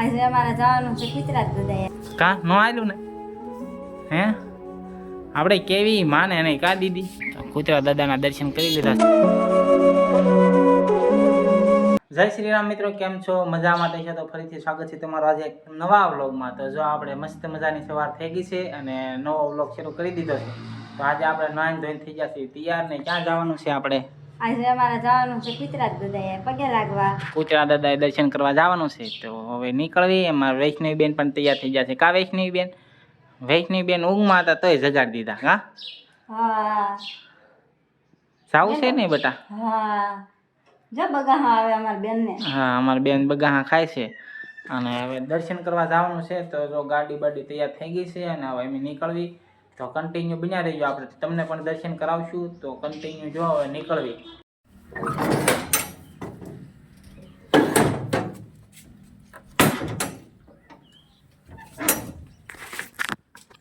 આજે અમારે જવાનું છે ગુજરાત બધા. કા નો આલ્યું ને હે આપણે કેવી માને નહીં કા દીદી. તો કુતરા દાદાના દર્શન કરી લીધા. જય શ્રી રામ મિત્રો, કેમ છો? મજામાં થઈ છે તો ફરીથી સ્વાગત છે તમારું આજે એક નવા વ્લોગમાં. તો જો આપણે મસ્ત મજાની સવાર થઈ ગઈ છે અને નવો વ્લોગ શરૂ કરી દીધો છે. તો આજે આપણે નાઈન ધોઈને થઈ ગયા છીએ તૈયાર ને ક્યાં જવાનું છે આપણે? આજે અમારે જવાનું છે ગુજરાત બધા પગે લાગવા. કુતરા દાદાએ દર્શન કરવા જવાનું છે. તો હવે નીકળવી. એમાં વૈષ્ણવી બેન પણ તૈયાર થઈ ગયા છે. કા વૈષ્ણવી બેન? વૈષ્ણવી બેન ઊંઘમાં હતા તોય જગાડી દીધા. કા હા સાવું છે ને બેટા? હા જો બગાહા આવે અમાર બેન ને. હા અમારી બેન બગાહા ખાય છે અને હવે દર્શન કરવા જવાનું છે. તો જો ગાડી બાડી તૈયાર થઈ ગઈ છે અને હવે એમ નીકળવી. તો કન્ટિન્યુ બન્યા રહીજો, આપણે તમને પણ દર્શન કરાવશું. તો કન્ટિન્યુ જો હવે નીકળવી.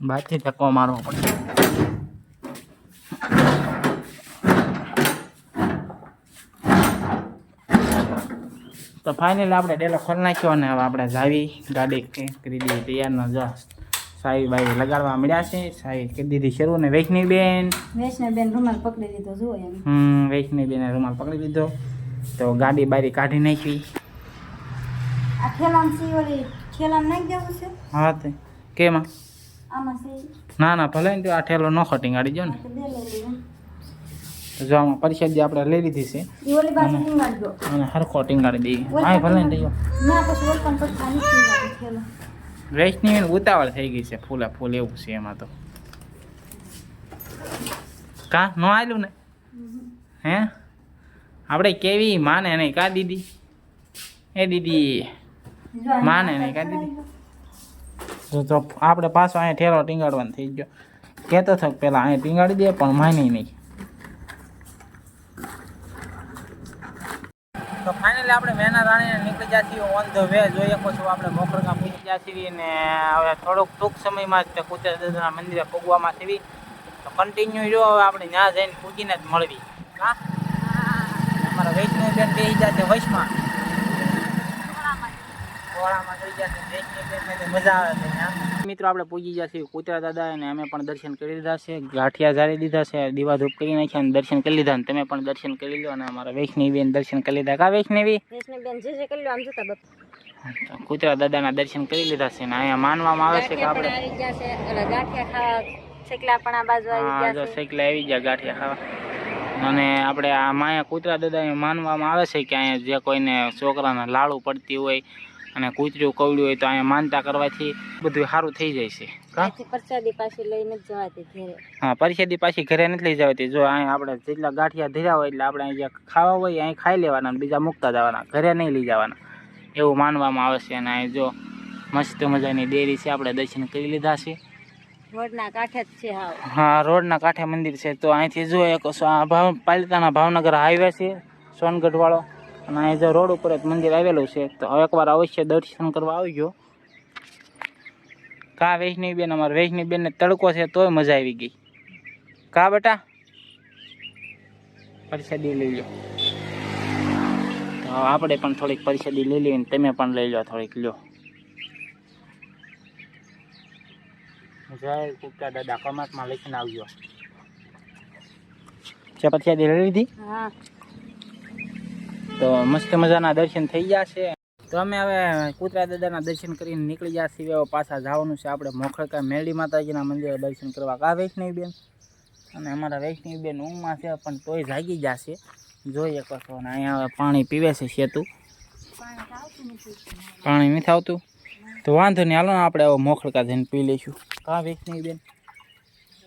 બાથી ધક્કો મારવો પડશે. તો ફાઇનલી આપણે ડેલો ખોલી નાખ્યો અને હવે આપણે જાવી ગાડી કરી દીધી તૈયાર. ન જા સાવી બાવી લગાડવા મળ્યા છે. સાવી કરી દીધી શરૂ. ને વૈષ્ણવી બેન રૂમાલ પકડી લીધો જુઓ એમ. વૈષ્ણવી બેને રૂમાલ પકડી લીધો. તો ગાડી બારી કાઢી નાખી. આ ઠેલામ સી ઓલી ઠેલામ નાખી દેવું છે. હા તે કેમાં? આમાં સી ના ના ભલે ને, આ ઠેલો ન ખોટી ગાડી જો ને. તો જો આમાં પરિષદ આપણે લઈ લીધી છે ઈ ઓલી બાજુ ટીંગાડજો અને હરખો ટીંગાડી દઈએ. હા ભલે ને. ના પછી ઓલપન પછી આ નીકળી ઠેલો. વૈષ્ણવીને ઉતાવળ થઈ ગઈ છે. ફૂલા ફૂલ એવું છે એમાં. તો કા નો આલ્યું ને હે આપણે કેવી માને નહીં કા દીદી? એ દીદી માને નહીં કા દીદી? તો આપણે પાછો અહીંયા ઠેલો ટીંગાડવાનો થઈ ગયો. કહેતો હતો પેલા અહીંયા ટીંગાડી દે પણ માની નહીં. તો ફાઇનલી આપણે મેના રાણીને નીકળી ગયા છીએ ઓન ધ વે. જોઈએ પછી આપણે મોખરકા પહોંચી ગયા છીએ ને હવે થોડોક ટૂંક સમયમાં જ કુતરા દાદાના મંદિરે પગવામાં છીએ. તો કન્ટિન્યુ જો હવે આપણે ત્યાં જઈને પૂજીને જ મળવી. હા અમારા વૈષ્ણવી બેન બેસી ગયા છે વૈશમાં ઘોડામાં થઈ ગયા છે. વૈષ્ણવી બેનને મજા આવે છે ત્યાં. મિત્રો આપણે પૂજી ગયા છીએ કુતરા દાદા અને અમે પણ દર્શન કરી લીધા છે. ગાંઠિયા જાળી દીધા છે, દીવા ધૂપ કરી નાખ્યા અને દર્શન કરી લીધા. અને તમે પણ દર્શન કરી લો. અને અમારા વૈષ્ણવી બેન દર્શન કરી લીધા. કા વૈષ્ણવી બેન જે કરી લો આમ જોતા બાપ. કુતરા દાદાના દર્શન કરી લીધા છે ને અહીંયા માનવામાં આવે છે કે આપણે આવી ગયા છે એટલે ગાંઠિયા ખાવા શેકલા પણ આ બાજુ આવી ગયા છે. શેકલા આવી ગયા ગાંઠિયા ખાવા. અને આપણે આ માયા કુતરા દાદા માનવામાં આવે છે કે અહીંયા જે કોઈને છોકરાને લાડુ પડતી હોય અને કૂતરું કવડ્યું હોય તો અહીંયા માનતા કરવાથી બધું સારું થઈ જાય છે. પરસાદી પાછી લઈને જ જવાતી ઘરે. હા પરસાદી પાછી ઘરે નથી લઈ જવાતી. જો અહીંયા આપણે જેટલા ગાંઠિયા ધર્યા હોય એટલે આપણે અહીંયા ખાવા હોય અહીં ખાઈ લેવાના, બીજા મૂકતા જવાના, ઘરે નહીં લઈ જવાના એવું માનવામાં આવે છે. અને અહીં જો મસ્ત મજાની ડેરી છે. આપણે દર્શન કરી લીધા છે. રોડના કાંઠે જ છે. હા રોડના કાંઠે મંદિર છે. તો અહીંથી જો એક પાલિતાણા ભાવનગર હાઈવે છે સોનગઢ વાળો. અને અહીં જો રોડ ઉપર જ મંદિર આવેલું છે. તો એકવાર અવશ્ય દર્શન કરવા આવજો. કા વૈષ્ણવી બેન? અમારે વૈષ્ણવી બેનને તડકો છે તોય મજા આવી ગઈ. કા બેટા પરિષદી લઈ લો. તો આપણે પણ થોડીક પરિષદી લઈ લઈએ. તમે પણ લઈ લો થોડીક. લો જય કુતરા દાદા કમાતમાં લખીને આવજો. છે પરિષદી લઈ લીધી? હા. તો મસ્ત મજાના દર્શન થઈ ગયા છે. તો અમે હવે કુતરા દાદાના દર્શન કરીને નીકળી ગયા છીએ. હવે પાછા જવાનું છે આપણે મોખરકા મેરડી માતાજીના મંદિરે દર્શન કરવા. કા વૈષ્ણવી બેન? અને અમારા વૈષ્ણવી બેન ઊંઘમાં છે પણ તોય જાગી જશે. જોઈએ કશો. અને અહીંયા હવે પાણી પીવે છે સેતુ. પાણી નથી આવતું તો વાંધો નહીં, હાલો ને આપણે હવે મોખરકા જઈને પી લઈશું. કા વૈષ્ણવી બેન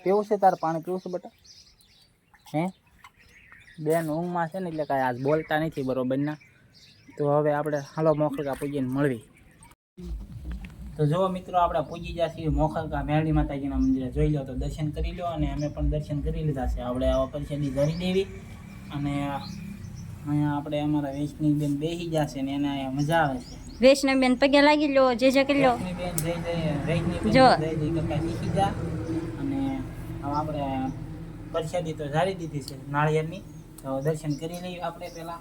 પીવું છે? તારે પાણી પીવું છે બેટા? હે બેન ઊંઘમાં છે ને એટલે કાંઈ આજ બોલતા નથી બરોબર ના. તો હવે આપણે હાલો મોખરકા પૂજીને મળવી. તો જુઓ મિત્રો આપણે પૂજી ગયા છીએ મોખરકા મેરડી માતાજીના મંદિરે. જોઈ લો તો દર્શન કરી લો. અને અમે પણ દર્શન કરી લીધા છે. આપણે આવા પરિષદી ધરી દેવી. અને અહીંયા આપણે અમારા વૈષ્ણવી બેન બેસી ગયા છે ને એને અહીંયા મજા આવે છે. વૈષ્ણવી બેન પગે લાગી લો, જે કરી લો. જો કરતા શીખી જા. અને હવે આપણે પરિષદી તો ઝાડી દીધી છે નાળિયેરની. તો દર્શન કરી લઈએ આપણે પહેલાં.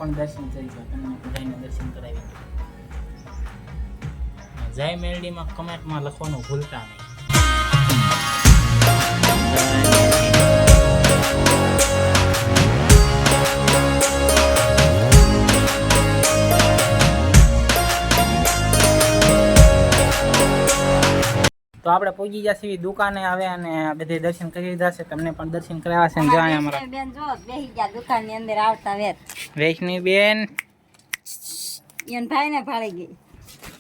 પણ દર્શન કરી દો, તમને બધાને દર્શન કરાવી દો. જય મેરડીમાં કમેન્ટમાં લખવાનું ભૂલતા નહીં. તો આપણે પહોંચી જશે દુકાને હવે અને બધે દર્શન કરી લીધા છે. તમને પણ દર્શન કરાવ્યા છે. જો અહીંયા અમારા બેન જો બેહી ગયા દુકાનની અંદર આવતા વેત. વૈષ્ણવી બેન એન ભાઈને ભાળી ગઈ.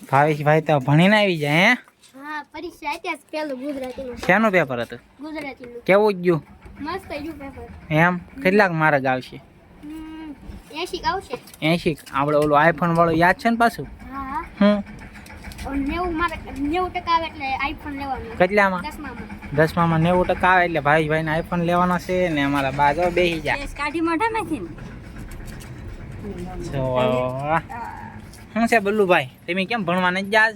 ભાવેશભાઈ તો ભણીને આવી જાય. હે હા, પરીક્ષા હતી પેલું ગુજરાતીનું. શેનું પેપર હતું? ગુજરાતીનું. કેવું જ ગયું? મસ્ત ગયું પેપર. એમ કેટલાક માર્ક આવશે? 80 આવશે. 80. આપણે ઓલું આઈફોન વાળું યાદ છે ને પાછું? હા. હું 90 માર્ક 90% આવે એટલે આઈફોન લેવાનો. કેટલામાં? 10મામાં. 10મામાં 90% આવે એટલે ભાવેશભાઈને આઈફોન લેવાનો છે ને અમારા બાજો બેસી જાય. કેસ કાઢી મોઢામાંથી ને. જો શું છે બલ્લુભાઈ, તમે કેમ ભણવા નથી જાજ?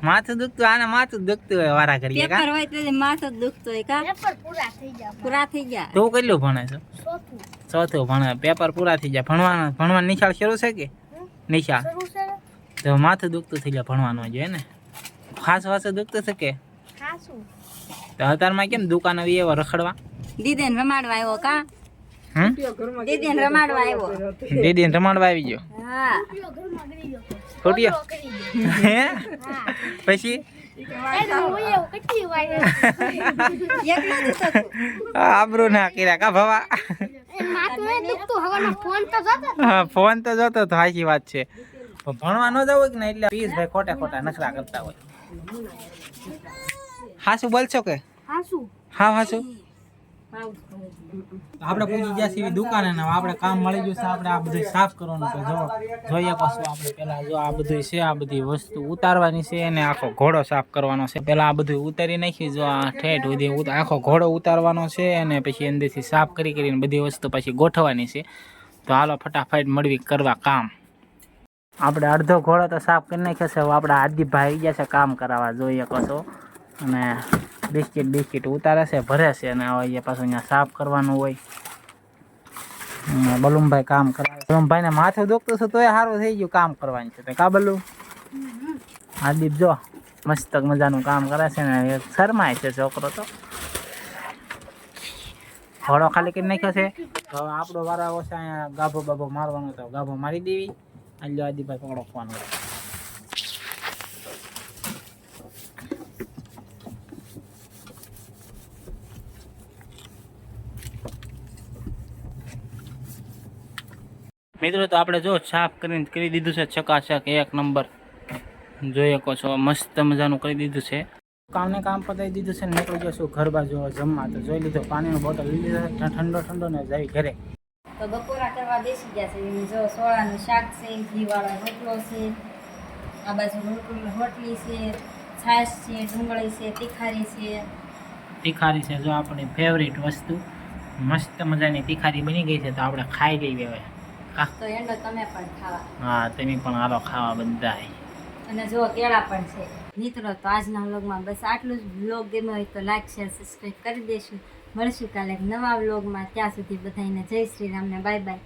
માથું દુખતું, આને માથું દુખતું હોય વારા કરીએ. પેપર હોય તો માથું દુખતું હોય કા? પેપર પૂરા થઈ ગયા. પૂરા થઈ ગયા. તું કેટલું ભણે છો? ચોથું. ચોથું ભણે. પેપર પૂરા થઈ જાય. ભણવાનું નિશાળ શરૂ છે કે નિશાળ? શરૂ છે. તો માથું દુખતું થઈ જાય ભણવાનું જોઈએ ને. ખાસું દુખતું છે કે? ખાસું. તો અત્યારમાં કેમ દુકાન આવી એવો રખડવા? દીદીને રમાડવા આવ્યો કા? હમ દીદીને રમાડવા આવ્યો. દીદીને રમાડવા આવી ગયો. હા. ઘરમાં ગઈ ગયો. ફૂટ્યો? કરી ગયો. હે પછી કેટલી વાર એકલો જ હતો તું. આબરૂ ના કર્યા કા ભવા? માથું નહીં દુખતું. હવાનો ફોન તો જોતો. હા, ફોન તો જોતો તો સાચી વાત છે. પણ ભણવા ન જવું કે ને એટલે પીસભાઈ ખોટા નખરા કરતા હોય. હાસું બોલશો કે? હાસું. હા હાસું. આપણે પૂછી ગયા છીએ દુકાને ને આપણે કામ મળી ગયું છે. આપણે આ બધું સાફ કરવાનું છે. જોઈએ પાછું આપણે પેલા જો આ બધું છે, આ બધી વસ્તુ ઉતારવાની છે અને આખો ઘોડો સાફ કરવાનો છે. પેલા આ બધું ઉતારી નાખી. જો આ ઠેઠ સુધી આખો ઘોડો ઉતારવાનો છે અને પછી અંદરથી સાફ કરીને બધી વસ્તુ પછી ગોઠવવાની છે. તો હાલો ફટાફટ મળવી કરવા કામ. આપણે અડધો ઘોડો તો સાફ કરી નાખ્યો છે. આપણે આદિભાઈ આવી ગયા છે કામ કરાવવા. જોઈએ કશો અને બિસ્કિટ ઉતારે છે, ભરે છે અને હવે પાછું અહીંયા સાફ કરવાનું હોય. બલુમભાઈ કામ કરાવે. બલુમભાઈને માથું દુખતું છે તોય સારું થઈ ગયું કામ કરવાનું છે. કા બલ્લુ? આદિપ જો મસ્ત મજાનું કામ કરે છે ને એક શરમાય છે છોકરો. તો ઘોડો ખાલી કરી નાખ્યો છે. તો આપણો વારા ઓછા અહીંયા ગાભો બાભો મારવાનો તો ગાભો મારી દેવી. આલ્યો આદિભાઈ પકડો ફોન. મિત્રો તો આપણે જો સાફ કરીને કરી દીધું છે ચકાચક એક નંબર. જોઈ શકો છો મસ્ત મજાનું કરી દીધું છે. કામને કામ પતાવી દીધું છે ને નીકળી જશું ઘર બાજુ જમવા. તો જોઈ લીધો પાણીનો બોટલ લઈ લીધો ઠંડો ને જઈ ઘરે. તો બપોરા કરવા બેસી ગયા છે. જો સોળાનું શાક છે, ઘીવાળો રોટલો છે, આ બાજુ રોટલી છે, છાશ છે, ડુંગળી છે, તીખારી છે. જો આપણી ફેવરિટ વસ્તુ મસ્ત મજાની તીખારી બની ગઈ છે. તો આપણે ખાઈ લઈએ હવે. તો એંડો તમે પણ ખાવા. હા, તમે પણ હાલો ખાવા બધા. અને જો કેળા પણ છે. મિત્રો તો આજના વ્લોગમાં બસ આટલું જ. વ્લોગ ગમ્યો હોય તો લાઈક શેર સબસ્ક્રાઈબ કરી દેશું. મળશું કાલે એક નવા વ્લોગમાં. ત્યાં સુધી બધાને જય શ્રી રામ ને બાય બાય.